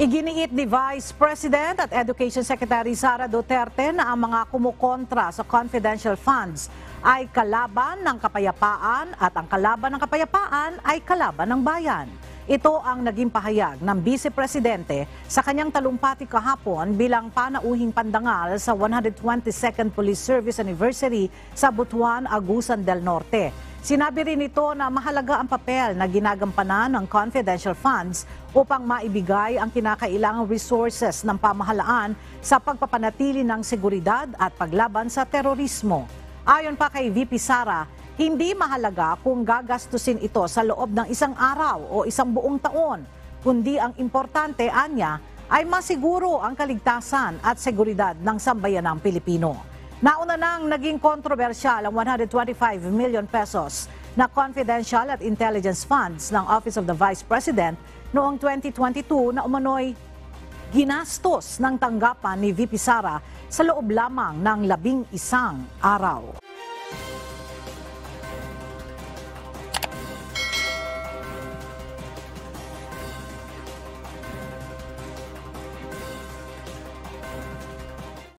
Iginiit ni Vice President at Education Secretary Sara Duterte na ang mga kumukontra sa confidential funds ay kalaban ng kapayapaan at ang kalaban ng kapayapaan ay kalaban ng bayan. Ito ang naging pahayag ng Vice Presidente sa kanyang talumpati kahapon bilang panauhing pandangal sa 122nd Police Service Anniversary sa Butuan, Agusan del Norte. Sinabi rin ito na mahalaga ang papel na ginagampanan ng confidential funds upang maibigay ang kinakailangang resources ng pamahalaan sa pagpapanatili ng seguridad at paglaban sa terorismo. Ayon pa kay VP Sara, hindi mahalaga kung gagastusin ito sa loob ng isang araw o isang buong taon, kundi ang importante, anya, ay masiguro ang kaligtasan at seguridad ng sambayanang Pilipino. Nauna nang naging kontrobersyal ang 125 million pesos na confidential at intelligence funds ng Office of the Vice President noong 2022 na umano'y ginastos ng tanggapan ni VP Sara sa loob lamang ng 11 araw.